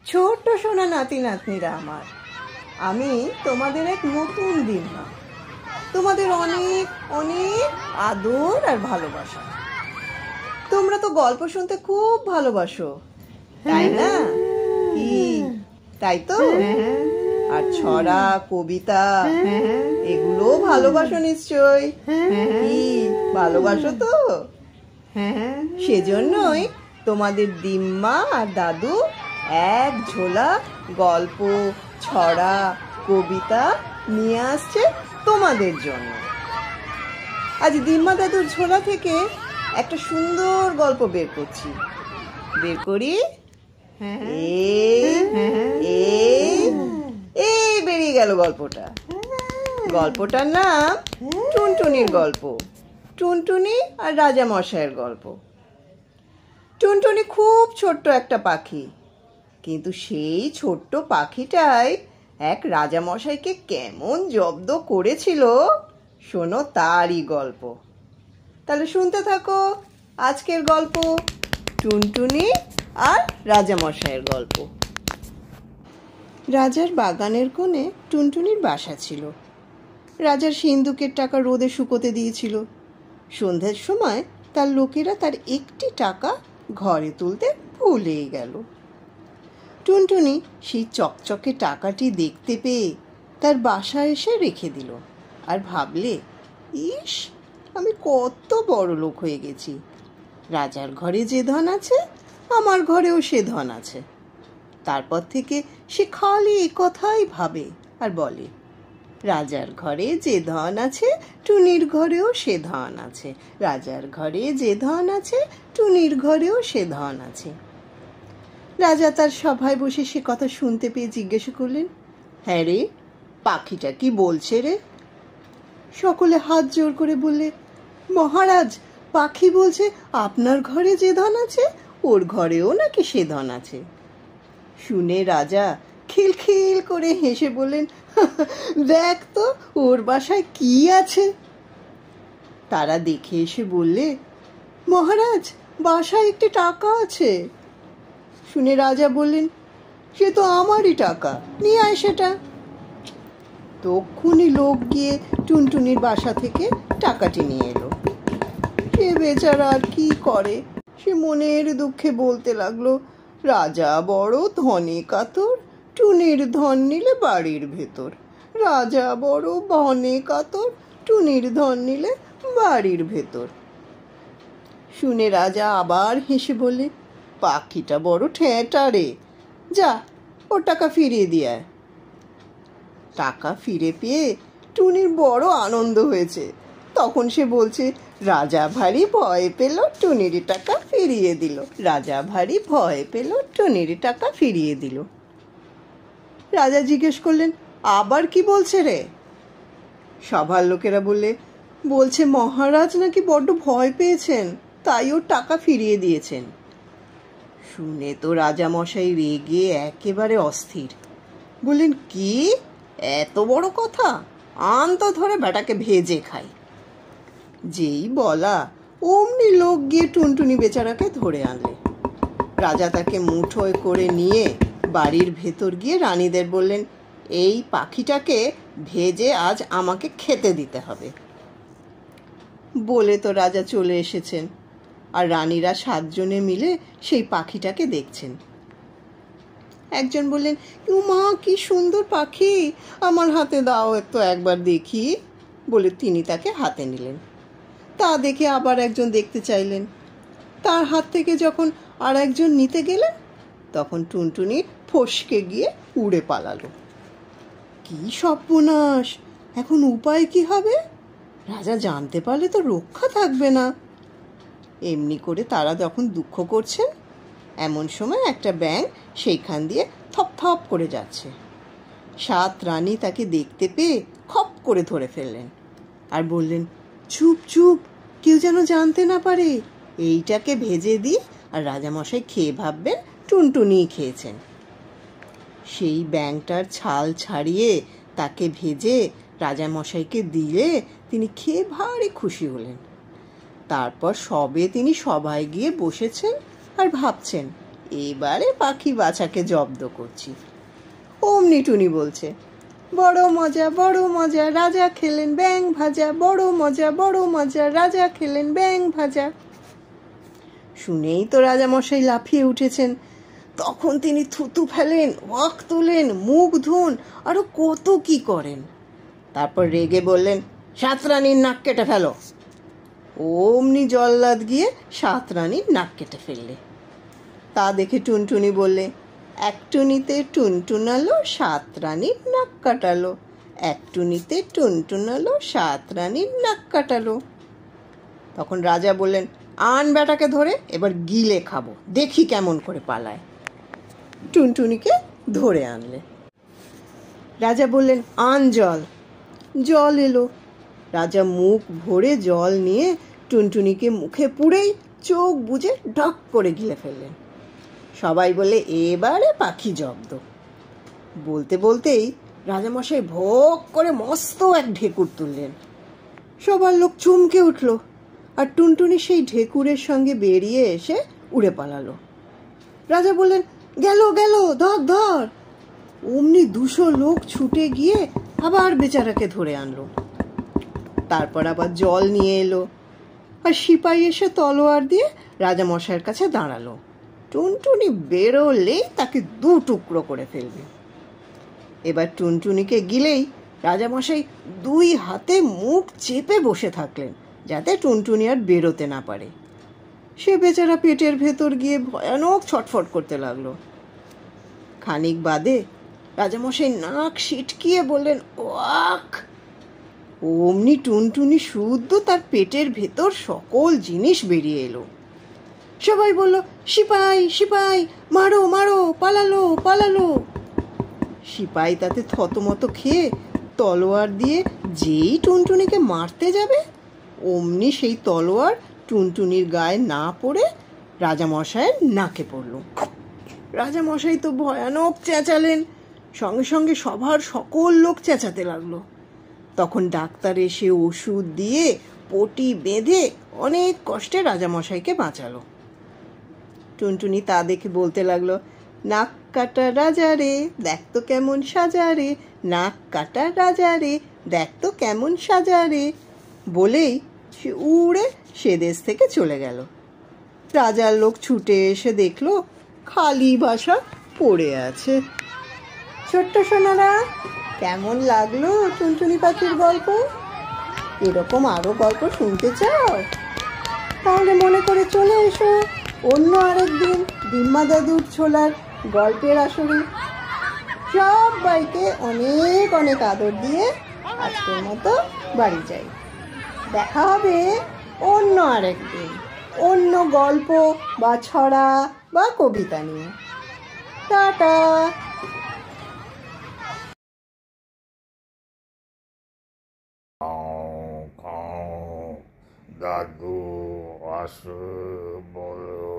ছোট্ট সোনা নাতি নাতনিরা আমার, আমি তোমাদের এক নতুন দিন না, তোমাদের অনেক অনেক আদর আর ভালোবাসা। তোমরা তো গল্প শুনতে খুব ভালোবাসো, তাই না? কি তাই তো? আর ছড়া কবিতা এগুলো ভালোবাসো নিশ্চয়। কি ভালোবাসো তো? সেজন্যই তোমাদের দিম্মা আর দাদু এক ঝোলা গল্প, ছড়া, কবিতা নিয়ে আসছে তোমাদের জন্য। আজ দিম্মা দাদুর ঝোলা থেকে একটা সুন্দর গল্প বের করছি। বের করি? এই বেরিয়ে গেল গল্পটা। গল্পটার নাম টুনটুনির গল্প। টুনটুনি আর রাজা মশাইয়ের গল্প। টুনটুনি খুব ছোট্ট একটা পাখি, কিন্তু সেই ছোট্ট পাখিটাই এক রাজা মশাইকে কেমন জব্দ করেছিল, শোনো তারই গল্প। তাহলে শুনতে থাকো আজকের গল্প, টুনটুনি আর রাজা মশাইয়ের গল্প। রাজার বাগানের কোণে টুনটুনির বাসা ছিল। রাজার সিন্দুকের টাকা রোদে শুকোতে দিয়েছিল। সন্ধ্যার সময় তার লোকেরা তার একটি টাকা ঘরে তুলতে ভুলেই গেল। টুনটুনি সেই চকচকে টাকাটি দেখতে পেয়ে তার বাসায় এসে রেখে দিল আর ভাবলে, ইস, আমি কত বড় লোক হয়ে গেছি। রাজার ঘরে যে ধন আছে, আমার ঘরেও সে ধন আছে। তারপর থেকে সে খালি এ কথাই ভাবে আর বলে, রাজার ঘরে যে ধন আছে, টুনির ঘরেও সে ধন আছে। রাজার ঘরে যে ধন আছে, টুনির ঘরেও সে ধন আছে। রাজা তার সভায় বসে সে কথা শুনতে পেয়ে জিজ্ঞাসা করলেন, হ্যাঁ রে, পাখিটা কি বলছে রে? সকলে হাত জোর করে বললে, মহারাজ, পাখি বলছে আপনার ঘরে যে ধন আছে, ওর ঘরেও নাকি সে ধন আছে। শুনে রাজা খিলখিল করে হেসে বললেন, দেখ তো ওর বাসায় কি আছে। তারা দেখে এসে বললে, মহারাজ, বাসায় একটি টাকা আছে। শুনে রাজা বললেন, সে তো আমারই টাকা, নিয়ে আয় সেটা। তক্ষুনি লোক গিয়ে টুনটুনির বাসা থেকে টাকাটি নিয়ে এলো। সে বেচারা আর কি করে, সে মনের দুঃখে বলতে লাগলো, রাজা বড় ধনে কাতর, টুনির ধন নিলে বাড়ির ভেতর। রাজা বড় ধনে কাতর, টুনির ধন নিলে বাড়ির ভেতর। শুনে রাজা আবার হেসে বলে, পাখিটা বড় ঠেঁটা রে, যা ওর টাকা ফিরিয়ে দিয়ে। টাকা ফিরে পেয়ে টুনির বড় আনন্দ হয়েছে। তখন সে বলছে, রাজা ভারী ভয় পেল, টুনির টাকা ফিরিয়ে দিল। রাজা ভারী ভয় পেল, টুনির টাকা ফিরিয়ে দিল। রাজা জিজ্ঞেস করলেন, আবার কি বলছে রে? সভার লোকেরা বলছে মহারাজ নাকি বড্ড ভয় পেয়েছেন, তাই ওর টাকা ফিরিয়ে দিয়েছেন। শুনে তো রাজা মশাই রেগে একেবারে অস্থির। বললেন, কি এত বড় কথা, আন তো ধরে বেটাকে ভেজে খাই। যেই বলা অমনি লোক গিয়ে টুনটুনি বেচারাকে ধরে আনলে। রাজা তাকে মুঠোয় করে নিয়ে বাড়ির ভেতর গিয়ে রানীদের বললেন, এই পাখিটাকে ভেজে আজ আমাকে খেতে দিতে হবে। বলে তো রাজা চলে এসেছেন, আর রানীরা 7 জনে মিলে সেই পাখিটাকে দেখছেন। একজন বললেন, মা, কি সুন্দর পাখি, আমার হাতে দাও তো একবার দেখি। বলে তিনি তাকে হাতে নিলেন। তা দেখে আবার একজন দেখতে চাইলেন। তার হাত থেকে যখন আর একজন নিতে গেলেন, তখন টুনটুনি ফসকে গিয়ে উড়ে পালালো। কি সর্বনাশ, এখন উপায় কি হবে? রাজা জানতে পারলে তো রক্ষা থাকবে না। এমনি করে তারা যখন দুঃখ করছেন, এমন সময় একটা ব্যাঙ সেইখান দিয়ে থপ থপ করে যাচ্ছে। 7 রানী তাকে দেখতে পেয়ে খপ করে ধরে ফেললেন আর বললেন, চুপ চুপ, কেউ যেন জানতে না পারে। এইটাকে ভেজে দিই আর রাজামশাই খেয়ে ভাববেন টুনটুনিই খেয়েছেন। সেই ব্যাঙটার ছাল ছাড়িয়ে তাকে ভেজে রাজামশাইকে দিলে তিনি খেয়ে ভারী খুশি হলেন। তারপর সবে তিনি সভায় গিয়ে বসেছেন আর ভাবছেন, এবারে পাখি বাছাকে জব্দ করছি। অমনি টুনি বলছে, বড় মজা বড় মজা, রাজা খেলেন ব্যাঙ ভাজা, বড় মজা বড় মজা, রাজা খেলেন ব্যাঙ ভাজা। শুনেই তো রাজামশাই লাফিয়ে উঠেছেন। তখন তিনি থুতু ফেলেন, ওয়াক তোলেন, মুখ ধুন, আরো কত কি করেন। তারপর রেগে বললেন, সাতরানীর নাক কেটে ফেলো। অমনি জল্লাদ গিয়ে সাতরানীর নাক কেটে ফেললে। তা দেখে টুনটুনি বললে, এক টুনিতে টুনটুনালো, সাতরানীর নাক কাটালো, এক টুনিতে টুনটুনালো, সাতরানীর নাক কাটালো। তখন রাজা বললেন, আন বেটাকে ধরে, এবার গিলে খাবো, দেখি কেমন করে পালায়। টুনটুনিকে ধরে আনলে। রাজা বললেন, আন জল। জল এলো। রাজা মুখ ভরে জল নিয়ে টুনটুনিকে মুখে পুরেই চোখ বুজে ঢক করে গিলে ফেললেন। সবাই বলে, এবারে পাখি জব্দ। বলতে বলতেই রাজামশাই ভোগ করে মস্ত এক ঢেকুর তুললেন। সবার লোক চমকে উঠল, আর টুনটুনি সেই ঢেকুরের সঙ্গে বেরিয়ে এসে উড়ে পালালো। রাজা বললেন, গেল গেল, ধর ধর। অমনি 200 লোক ছুটে গিয়ে আবার বেচারাকে ধরে আনলো। তারপর আবার জল নিয়ে এলো, আর সিপাই এসে তলোয়ার দিয়ে রাজামশাইয়ের কাছে দাঁড়ালো। টুনটুনি বেরোলেই তাকে 2 টুকরো করে ফেলবে। এবার টুনটুনিকে গিলেই রাজামশাই 2 হাতে মুখ চেপে বসে থাকলেন, যাতে টুনটুনি আর বেরোতে না পারে। সে বেচারা পেটের ভেতর গিয়ে ভয়ানক ছটফট করতে লাগলো। খানিক বাদে রাজামশাই নাক সিটকিয়ে বললেন, ওয়াক। অমনি টুনটুনি শুদ্ধ তার পেটের ভেতর সকল জিনিস বেরিয়ে এলো। সবাই বলল, সিপাই সিপাই, মারো মারো, পালালো পালালো। সিপাই তাতে থতমত খেয়ে তলোয়ার দিয়ে যেই টুনটুনিকে মারতে যাবে, অমনি সেই তলোয়ার টুনটুনির গায়ে না পড়ে রাজামশাইয়ের নাকে পড়ল। রাজামশাই তো ভয়ানক চেঁচালেন। সঙ্গে সঙ্গে সভার সকল লোক চেঁচাতে লাগলো। তখন ডাক্তার এসে ওষুধ দিয়ে পটি বেঁধে অনেক কষ্টে রাজামশাইকে বাঁচালো। টুনটুনি তা দেখে বলতে লাগলো, নাক কাটা রাজা রে, দেখ তো কেমন সাজা রে, নাক কাটা রাজা রে, দেখ তো কেমন সাজা রে। বলেই সে উড়ে সে দেশ থেকে চলে গেল। রাজার লোক ছুটে এসে দেখলো খালি বাসা পড়ে আছে। ছোট্ট সোনারা, কেমন লাগলো টুনটুনি পাখির গল্প? এরকম আরো গল্প শুনতে চাও? তাহলে মনে করে চলে এসো অন্য আরেকদিন ডিম্মা দাদুর ছোলার গল্পের আসরে। সবাইকে অনেক অনেক আদর দিয়ে আজকের মতো বাড়ি যাই। দেখা হবে অন্য আরেকদিন অন্য গল্প বা ছড়া বা কবিতা নিয়ে। টাটা। দাদু আসো বলো।